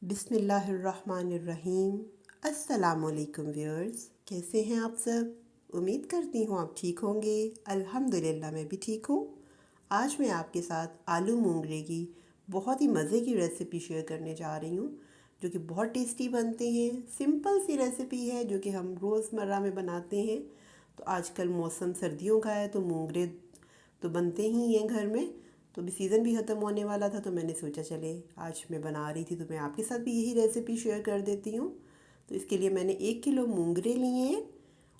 बिस्मिल्लाहिर्रहमानिर्रहीम। अस्सलामुअलैकुम व्यूअर्स, कैसे हैं आप सब? उम्मीद करती हूँ आप ठीक होंगे। अल्हम्दुलिल्लाह मैं भी ठीक हूँ। आज मैं आपके साथ आलू मूंगरे की बहुत ही मज़े की रेसिपी शेयर करने जा रही हूँ, जो कि बहुत टेस्टी बनते हैं। सिंपल सी रेसिपी है जो कि हम रोज़मर्रा में बनाते हैं। तो आजकल मौसम सर्दियों का है तो मूंगरे तो बनते ही हैं घर में। तो अभी सीज़न भी ख़त्म होने वाला था तो मैंने सोचा चले आज मैं बना रही थी तो मैं आपके साथ भी यही रेसिपी शेयर कर देती हूँ। तो इसके लिए मैंने 1 किलो मूंगरे लिए हैं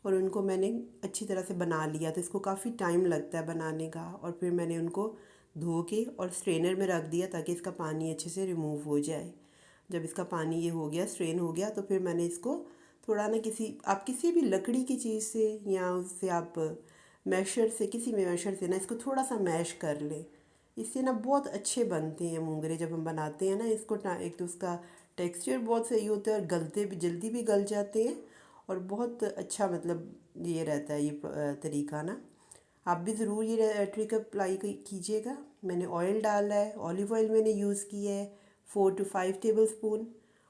और उनको मैंने अच्छी तरह से बना लिया। तो इसको काफ़ी टाइम लगता है बनाने का। और फिर मैंने उनको धो के और स्ट्रेनर में रख दिया ताकि इसका पानी अच्छे से रिमूव हो जाए। जब इसका पानी ये हो गया, स्ट्रेन हो गया, तो फिर मैंने इसको थोड़ा ना किसी भी लकड़ी की चीज़ से या उससे आप मैशर से, किसी भी मैशर से ना इसको थोड़ा सा मैश कर लें। इससे ना बहुत अच्छे बनते हैं मूंगरे। जब हम बनाते हैं ना इसको एक तो उसका टेक्सचर बहुत सही होता है और गलते भी जल्दी भी गल जाते हैं और बहुत अच्छा मतलब ये रहता है ये तरीका ना। आप भी ज़रूर ये ट्रिक अप्लाई कीजिएगा। मैंने ऑयल डाला है, ऑलिव ऑयल मैंने यूज़ किया है 4 to 5 टेबल स्पून।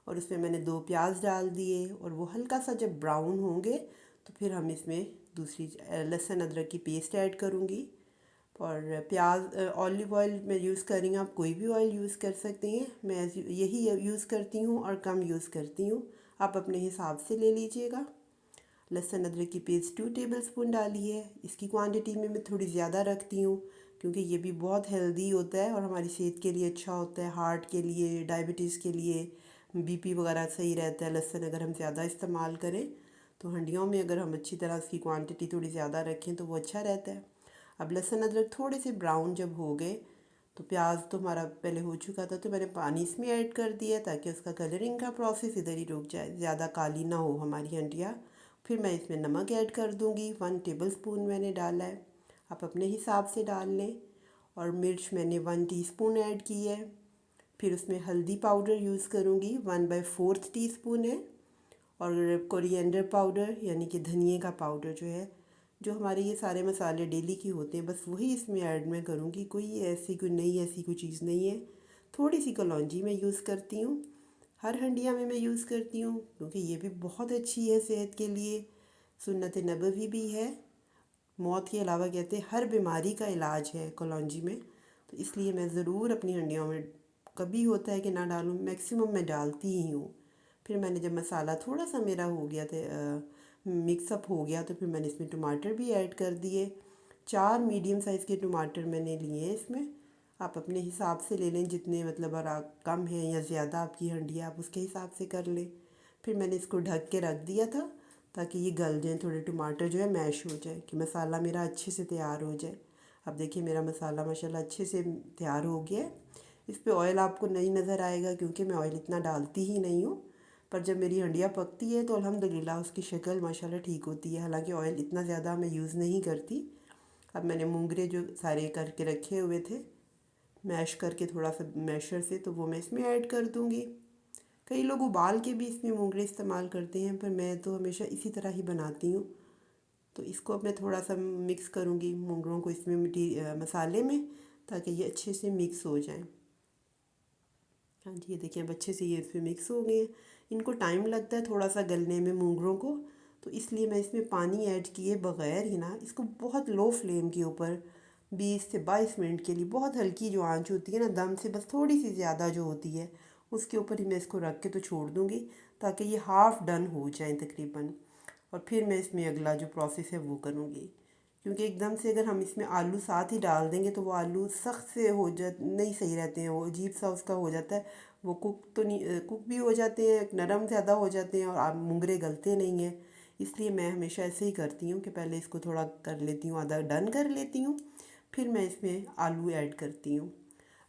और उसमें मैंने 2 प्याज डाल दिए और वो हल्का सा जब ब्राउन होंगे तो फिर हम इसमें दूसरी लहसुन अदरक की पेस्ट ऐड करूँगी। और प्याज ऑलिव ऑयल मैं यूज़ कर रही हूँ, आप कोई भी ऑयल यूज़ कर सकते हैं। मैं यही यूज़ करती हूँ और कम यूज़ करती हूँ, आप अपने हिसाब से ले लीजिएगा। लहसुन अदरक की पेस्ट 2 टेबल स्पून डाली है। इसकी क्वांटिटी में मैं थोड़ी ज़्यादा रखती हूँ क्योंकि ये भी बहुत हेल्दी होता है और हमारी सेहत के लिए अच्छा होता है। हार्ट के लिए, डायबिटीज़ के लिए, बीपी वगैरह सही रहता है लहसुन अगर हम ज़्यादा इस्तेमाल करें। तो हंडियों में अगर हम अच्छी तरह उसकी क्वांटिटी थोड़ी ज़्यादा रखें तो वो अच्छा रहता है। अब लहसुन अदरक थोड़े से ब्राउन जब हो गए तो प्याज तो हमारा पहले हो चुका था तो मैंने पानी इसमें ऐड कर दिया ताकि उसका कलरिंग का प्रोसेस इधर ही रुक जाए, ज़्यादा काली ना हो हमारी हंडिया। फिर मैं इसमें नमक ऐड कर दूँगी, 1 टेबल स्पून मैंने डाला है, आप अपने हिसाब से डाल लें। और मिर्च मैंने 1 टीस्पून ऐड की है। फिर उसमें हल्दी पाउडर यूज़ करूँगी, 1/4 टीस्पून है। और कोरिएंडर पाउडर यानी कि धनिए का पाउडर जो है, जो हमारे ये सारे मसाले डेली के होते हैं बस वही इसमें ऐड मैं करूँगी। कोई नई ऐसी कोई चीज़ नहीं है। थोड़ी सी कलौंजी मैं यूज़ करती हूँ, हर हंडिया में मैं यूज़ करती हूँ क्योंकि ये भी बहुत अच्छी है सेहत के लिए। सुन्नत नबवी भी है। मौत के अलावा कहते हैं हर बीमारी का इलाज है कलौंजी में। तो इसलिए मैं ज़रूर अपनी हंडियों में, कभी होता है कि ना डालूँ, मैक्सिमम मैं डालती ही हूँ। फिर मैंने जब मसाला थोड़ा सा मेरा हो गया था, मिक्सअप हो गया, तो फिर मैंने इसमें टमाटर भी ऐड कर दिए। 4 मीडियम साइज़ के टमाटर मैंने लिए हैं इसमें। आप अपने हिसाब से ले लें, जितने मतलब अगर आप कम है या ज़्यादा आपकी हंडी है आप उसके हिसाब से कर लें। फिर मैंने इसको ढक के रख दिया था ताकि ये गल जाए, थोड़े टमाटर जो है मैश हो जाए, कि मसाला मेरा अच्छे से तैयार हो जाए। अब देखिए मेरा मसाला माशाल्लाह अच्छे से तैयार हो गया है। इस पे ऑयल आपको नहीं नज़र आएगा क्योंकि मैं ऑयल इतना डालती ही नहीं हूँ। पर जब मेरी हंडिया पकती है तो अल्हम्दुलिल्लाह उसकी शक्ल माशाल्लाह ठीक होती है। हालांकि ऑयल इतना ज़्यादा मैं यूज़ नहीं करती। अब मैंने मूंगरे जो सारे करके रखे हुए थे मैश करके थोड़ा सा मैशर से, तो वो मैं इसमें ऐड कर दूँगी। कई लोग उबाल के भी इसमें मूंगरे इस्तेमाल करते हैं पर मैं तो हमेशा इसी तरह ही बनाती हूँ। तो इसको अब मैं थोड़ा सा मिक्स करूँगी मूंगरों को इसमें मसाले में, ताकि ये अच्छे से मिक्स हो जाएं। हाँ जी, ये देखिए अब अच्छे से ये इसमें मिक्स हो गए हैं। इनको टाइम लगता है थोड़ा सा गलने में मूंगरों को, तो इसलिए मैं इसमें पानी ऐड किए बगैर ही ना इसको बहुत लो फ्लेम के ऊपर 20 से 22 मिनट के लिए, बहुत हल्की जो आंच होती है ना, दम से बस थोड़ी सी ज़्यादा जो होती है उसके ऊपर ही मैं इसको रख के तो छोड़ दूँगी ताकि ये हाफ़ डन हो जाए तकरीबन। और फिर मैं इसमें अगला जो प्रोसेस है वो करूँगी, क्योंकि एकदम से अगर हम इसमें आलू साथ ही डाल देंगे तो वो आलू सख्त से हो जा नहीं सही रहते हैं, वो अजीब सा उसका हो जाता है। वो कुक तो नहीं, कुक भी हो जाते हैं, नरम ज़्यादा हो जाते हैं और आप मूंगरे गलते नहीं हैं। इसलिए मैं हमेशा ऐसे ही करती हूँ कि पहले इसको थोड़ा कर लेती हूँ, आधा डन कर लेती हूँ, फिर मैं इसमें आलू ऐड करती हूँ।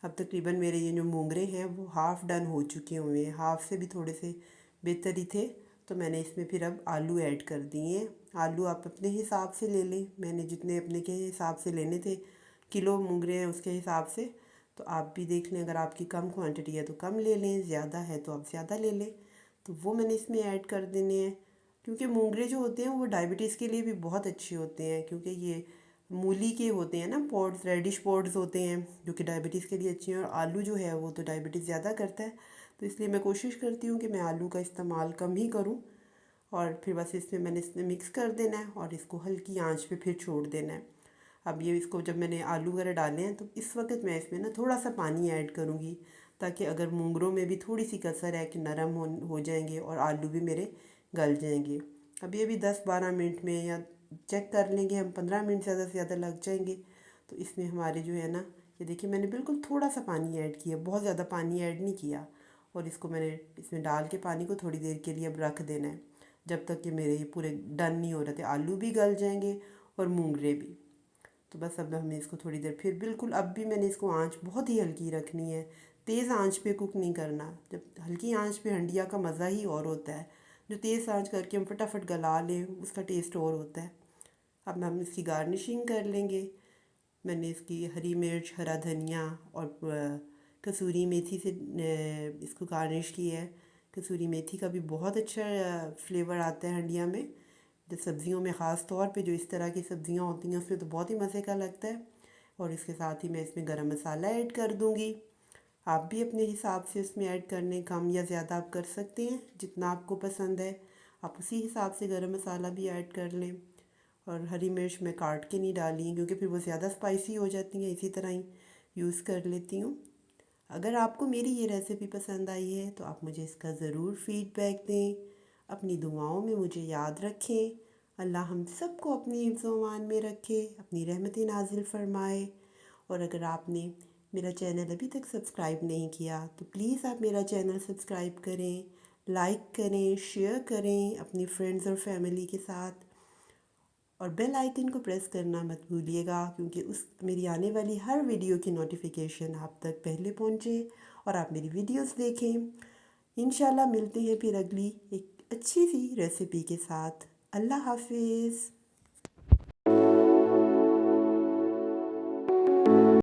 अब तकरीबन मेरे ये जो मूंगरे हैं वो हाफ़ डन हो चुके हुए हैं, हाफ़ से भी थोड़े से बेहतर ही थे। तो मैंने इसमें फिर अब आलू ऐड कर दिए हैं। आलू आप अपने हिसाब से ले लें, मैंने जितने अपने के हिसाब से लेने थे, किलो मूंगरे हैं उसके हिसाब से। तो आप भी देख लें, अगर आपकी कम क्वांटिटी है तो कम ले लें, ज़्यादा है तो आप ज़्यादा ले लें। तो वो मैंने इसमें ऐड कर देने हैं, क्योंकि मूंगरे जो होते हैं वो डायबिटीज़ के लिए भी बहुत अच्छे होते हैं, क्योंकि ये मूली के होते हैं ना, पॉड्स, रेडिश पॉड्स होते हैं जो कि डायबिटीज़ के लिए अच्छे हैं। और आलू जो है वो तो डायबिटीज़ ज़्यादा करता है, तो इसलिए मैं कोशिश करती हूँ कि मैं आलू का इस्तेमाल कम ही करूँ। और फिर बस इसमें मिक्स कर देना है और इसको हल्की आंच पे फिर छोड़ देना है। अब ये इसको जब मैंने आलू वगैरह डाले हैं तो इस वक्त मैं इसमें ना थोड़ा सा पानी ऐड करूँगी, ताकि अगर मूंगरों में भी थोड़ी सी कसर है कि नरम हो जाएंगे और आलू भी मेरे गल जाएंगे। अब ये भी 10-12 मिनट में, या चेक कर लेंगे हम, 15 मिनट ज़्यादा से ज़्यादा लग जाएंगे। तो इसमें हमारे जो है ना, ये देखिए मैंने बिल्कुल थोड़ा सा पानी ऐड किया, बहुत ज़्यादा पानी ऐड नहीं किया। और इसको मैंने इसमें डाल के पानी को थोड़ी देर के लिए अब रख देना है, जब तक कि मेरे ये पूरे डन नहीं हो रहे थे। आलू भी गल जाएंगे और मूंगरे भी। तो बस अब हमें इसको थोड़ी देर फिर बिल्कुल, अब भी मैंने इसको आंच बहुत ही हल्की रखनी है, तेज़ आंच पे कुक नहीं करना। जब हल्की आंच पे हंडिया का मज़ा ही और होता है, जो तेज़ आंच करके हम फटाफट गला लें उसका टेस्ट और होता है। अब हम इसकी गार्निशिंग कर लेंगे। मैंने इसकी हरी मिर्च, हरा धनिया और कसूरी मेथी से इसको गार्निश किया है। कसूरी मेथी का भी बहुत अच्छा फ्लेवर आता है हंडिया में, जो सब्ज़ियों में ख़ास तौर पे जो इस तरह की सब्ज़ियाँ होती हैं उसमें तो बहुत ही मज़े का लगता है। और इसके साथ ही मैं इसमें गरम मसाला ऐड कर दूँगी। आप भी अपने हिसाब से इसमें ऐड करने, कम या ज़्यादा आप कर सकते हैं, जितना आपको पसंद है आप उसी हिसाब से गरम मसाला भी ऐड कर लें। और हरी मिर्च मैं काट के नहीं डाली हैं क्योंकि फिर वो ज़्यादा स्पाइसी हो जाती हैं, इसी तरह ही यूज़ कर लेती हूँ। अगर आपको मेरी ये रेसिपी पसंद आई है तो आप मुझे इसका ज़रूर फीडबैक दें। अपनी दुआओं में मुझे याद रखें। अल्लाह हम सबको अपनी हिफ्ज़-ओ-अमान में रखे, अपनी रहमतें नाज़िल फ़रमाए। और अगर आपने मेरा चैनल अभी तक सब्सक्राइब नहीं किया तो प्लीज़ आप मेरा चैनल सब्सक्राइब करें, लाइक करें, शेयर करें अपनी फ्रेंड्स और फैमिली के साथ। और बेल आइकन को प्रेस करना मत भूलिएगा, क्योंकि उस मेरी आने वाली हर वीडियो की नोटिफिकेशन आप तक पहले पहुंचे और आप मेरी वीडियोस देखें। इंशाल्लाह मिलते हैं फिर अगली एक अच्छी सी रेसिपी के साथ। अल्लाह हाफिज़।